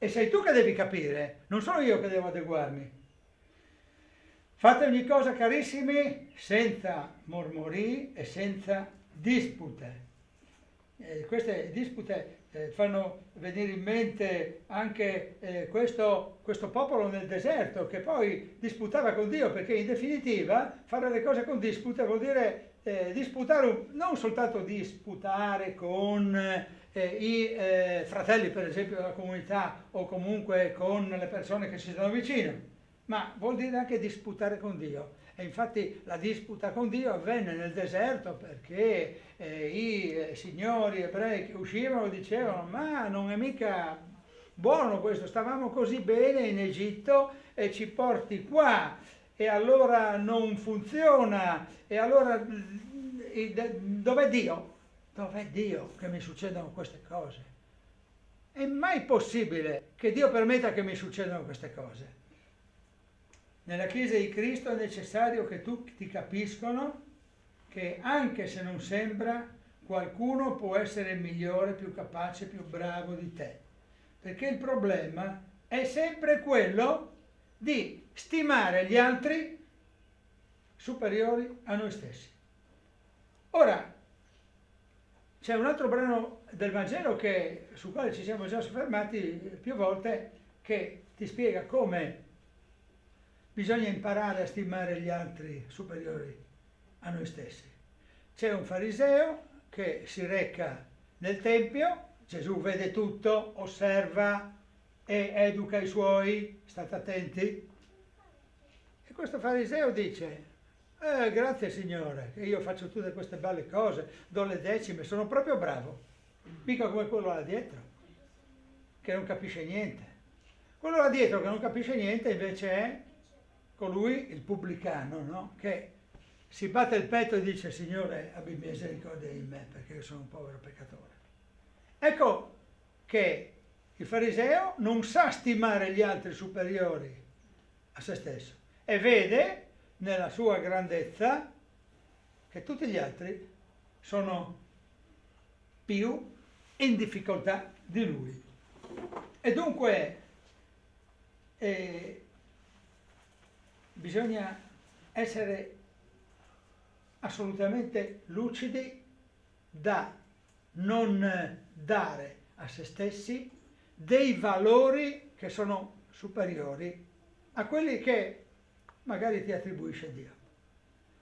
E sei tu che devi capire, non sono io che devo adeguarmi. Fate ogni cosa, carissimi, senza mormorii e senza dispute. Queste dispute fanno venire in mente anche questo popolo nel deserto che poi disputava con Dio, perché in definitiva fare le cose con dispute vuol dire disputare, non soltanto disputare con i fratelli, per esempio, della comunità o comunque con le persone che si stanno vicino, ma vuol dire anche disputare con Dio. E infatti la disputa con Dio avvenne nel deserto perché i signori ebrei che uscivano dicevano: ma non è mica buono questo, stavamo così bene in Egitto e ci porti qua e allora non funziona, e allora dov'è Dio? Dov'è Dio che mi succedono queste cose? È mai possibile che Dio permetta che mi succedano queste cose? Nella Chiesa di Cristo è necessario che tutti capiscano che anche se non sembra, qualcuno può essere migliore, più capace, più bravo di te. Perché il problema è sempre quello di stimare gli altri superiori a noi stessi. Ora, c'è un altro brano del Vangelo sul quale ci siamo già soffermati più volte, che ti spiega come bisogna imparare a stimare gli altri superiori a noi stessi. C'è un fariseo che si reca nel Tempio, Gesù vede tutto, osserva e educa i suoi, state attenti, e questo fariseo dice: grazie Signore, che io faccio tutte queste belle cose, do le decime, sono proprio bravo, mica come quello là dietro, che non capisce niente. Quello là dietro che non capisce niente invece è colui, il pubblicano, no? Che si batte il petto e dice: Signore, abbi misericordia di me, perché io sono un povero peccatore. Ecco che il fariseo non sa stimare gli altri superiori a se stesso e vede nella sua grandezza che tutti gli altri sono più in difficoltà di lui. E dunque bisogna essere assolutamente lucidi da non dare a se stessi dei valori che sono superiori a quelli che magari ti attribuisce Dio.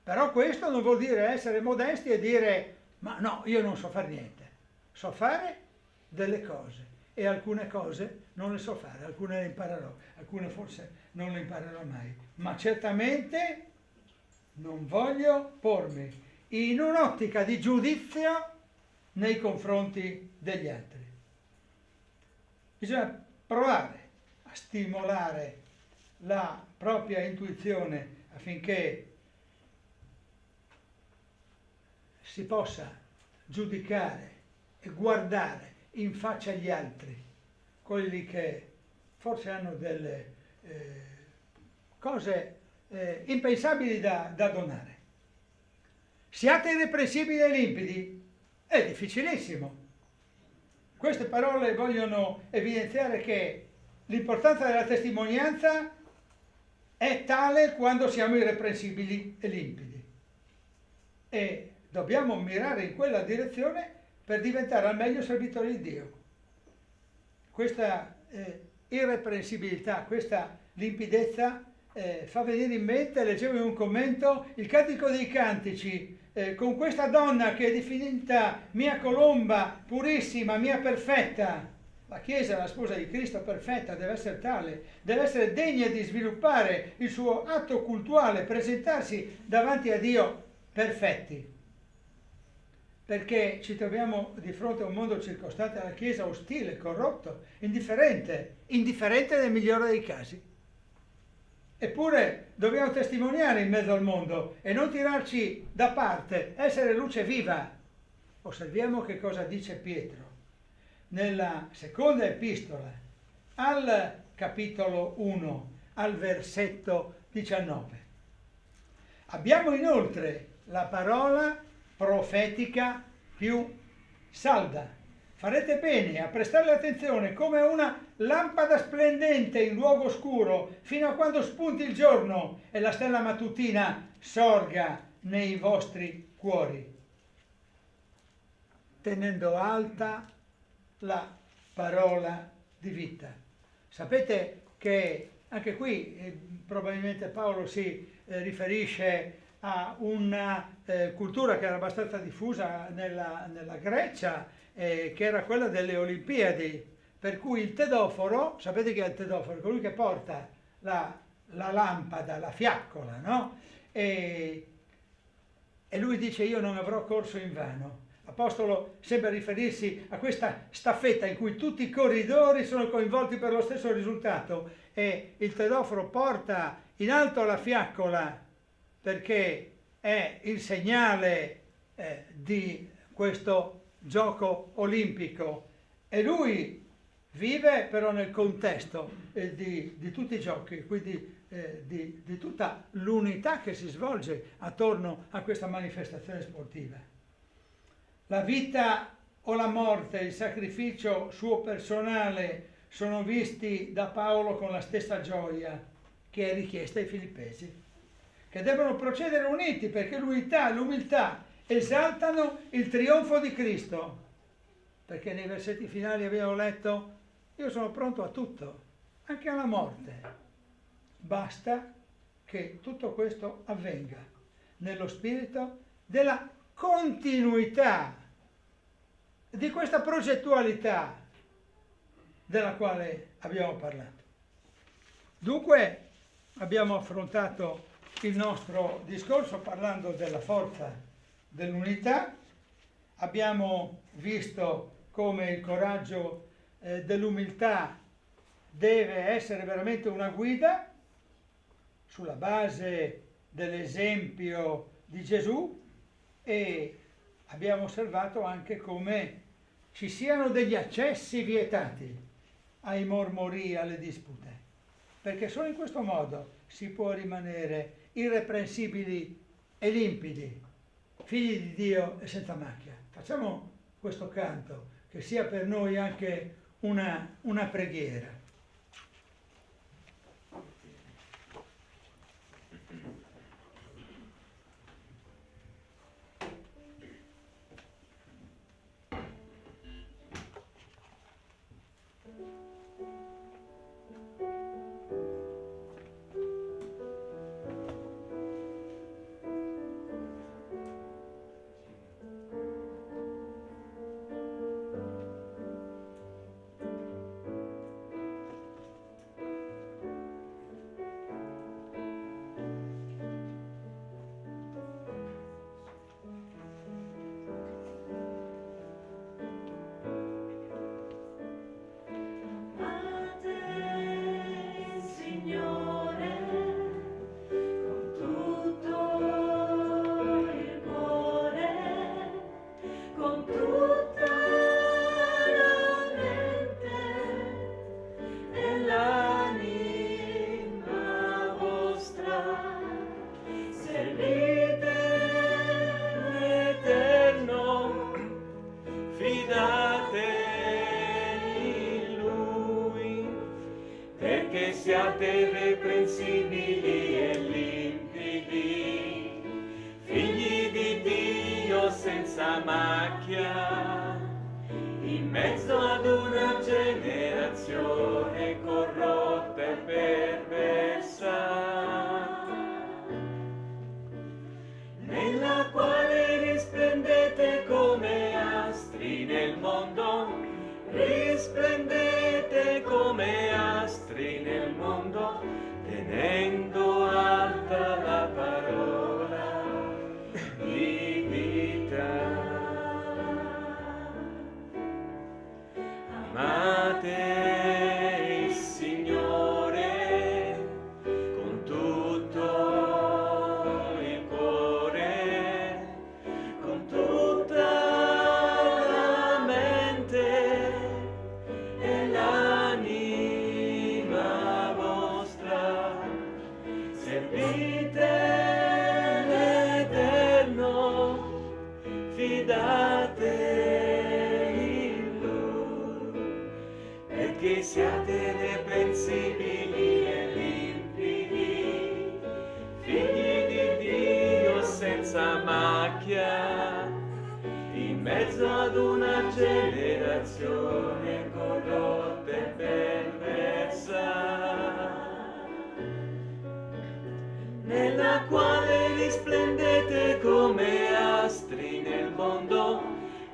Però questo non vuol dire essere modesti e dire: ma no, io non so fare niente, so fare delle cose e alcune cose non le so fare, alcune le imparerò, alcune forse non le imparerò mai, ma certamente non voglio pormi in un'ottica di giudizio nei confronti degli altri. Bisogna provare a stimolare la propria intuizione affinché si possa giudicare e guardare in faccia agli altri quelli che forse hanno delle cose impensabili da donare. Siate irreprensibili e limpidi, È difficilissimo. Queste parole vogliono evidenziare che l'importanza della testimonianza è tale quando siamo irreprensibili e limpidi. E dobbiamo mirare in quella direzione per diventare al meglio servitori di Dio. Questa irreprensibilità, questa limpidezza fa venire in mente, leggevo in un commento, il Cantico dei Cantici, con questa donna che è definita mia colomba, purissima, mia perfetta. La Chiesa, la sposa di Cristo perfetta, deve essere tale, deve essere degna di sviluppare il suo atto cultuale, presentarsi davanti a Dio perfetti. Perché ci troviamo di fronte a un mondo circostante dalla Chiesa ostile, corrotto, indifferente nel migliore dei casi. Eppure dobbiamo testimoniare in mezzo al mondo e non tirarci da parte, essere luce viva. Osserviamo che cosa dice Pietro nella seconda epistola, al capitolo 1, al versetto 19. Abbiamo inoltre la parola profetica più salda. Farete bene a prestare attenzione come una lampada splendente in luogo oscuro fino a quando spunti il giorno e la stella mattutina sorga nei vostri cuori, tenendo alta la parola di vita. Sapete che anche qui probabilmente Paolo si riferisce a una cultura che era abbastanza diffusa nella Grecia, che era quella delle Olimpiadi, per cui il tedoforo, sapete che è il tedoforo? Colui che porta la lampada, la fiaccola, no? E lui dice: io non avrò corso invano. L'Apostolo sembra riferirsi a questa staffetta in cui tutti i corridori sono coinvolti per lo stesso risultato, e il tedoforo porta in alto la fiaccola perché è il segnale di questo gioco olimpico, e lui vive però nel contesto di tutti i giochi, quindi di tutta l'unità che si svolge attorno a questa manifestazione sportiva. La vita o la morte, il sacrificio suo personale sono visti da Paolo con la stessa gioia che è richiesta ai Filippesi, che devono procedere uniti perché l'unità e l'umiltà esaltano il trionfo di Cristo, perché nei versetti finali abbiamo letto: io sono pronto a tutto, anche alla morte, basta che tutto questo avvenga nello spirito della continuità, di questa progettualità della quale abbiamo parlato. Dunque abbiamo affrontato il nostro discorso parlando della forza dell'unità, abbiamo visto come il coraggio dell'umiltà deve essere veramente una guida sulla base dell'esempio di Gesù, e abbiamo osservato anche come ci siano degli accessi vietati ai mormori, alle dispute, perché solo in questo modo si può rimanere irreprensibili e limpidi, figli di Dio e senza macchia. Facciamo questo canto che sia per noi anche una preghiera. siate irreprensibili e limpidi, figli di Dio senza macchia, in mezzo ad una generazione corrotta e perversa, nella quale risplendete come astri nel mondo, risplendete come astri nel mondo, tenendo alta la parola di vita. Amate il Signore con tutto il cuore, con tutta la mente e l'anima vostra. Servite l'Eterno, fidate che siate irreprensibili e limpidi, figli di Dio senza macchia, in mezzo ad una generazione corrotta e perversa, nella quale risplendete come astri nel mondo,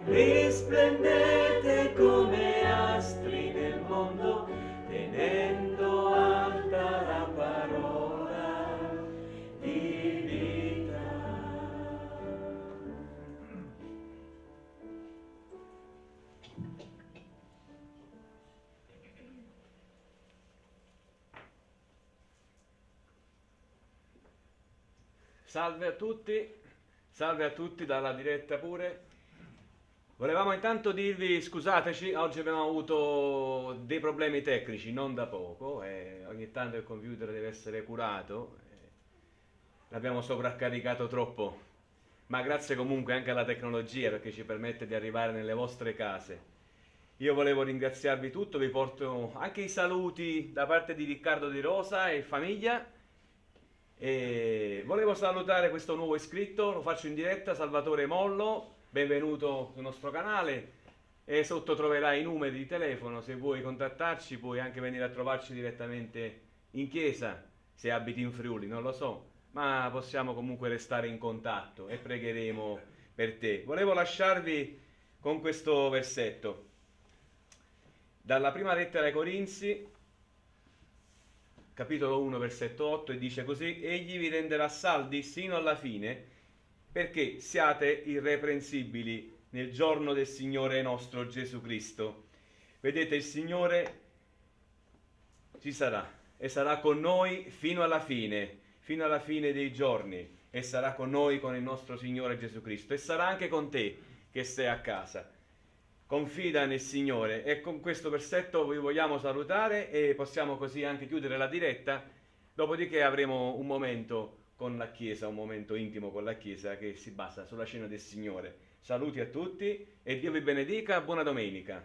risplendete come astri nel mondo, tenendo alta la parola di vita. Salve a tutti dalla diretta pure. Volevamo intanto dirvi, scusateci, oggi abbiamo avuto dei problemi tecnici, non da poco, ogni tanto il computer deve essere curato, l'abbiamo sovraccaricato troppo, ma grazie comunque anche alla tecnologia perché ci permette di arrivare nelle vostre case. Io volevo ringraziarvi tutto, vi porto anche i saluti da parte di Riccardo Di Rosa e famiglia, e volevo salutare questo nuovo iscritto, lo faccio in diretta, Salvatore Mollo. Benvenuto sul nostro canale, e sotto troverai i numeri di telefono, se vuoi contattarci puoi anche venire a trovarci direttamente in chiesa, se abiti in Friuli, non lo so, ma possiamo comunque restare in contatto e pregheremo per te. Volevo lasciarvi con questo versetto, dalla prima lettera ai Corinzi, capitolo 1, versetto 8, e dice così: egli vi renderà saldi sino alla fine, perché siate irreprensibili nel giorno del Signore nostro Gesù Cristo. Vedete, il Signore ci sarà e sarà con noi fino alla fine dei giorni, e sarà con noi, con il nostro Signore Gesù Cristo, e sarà anche con te che sei a casa. Confida nel Signore. E con questo versetto vi vogliamo salutare e possiamo così anche chiudere la diretta, dopodiché avremo un momento con la Chiesa, un momento intimo con la Chiesa che si basa sulla cena del Signore. Saluti a tutti e Dio vi benedica, buona domenica.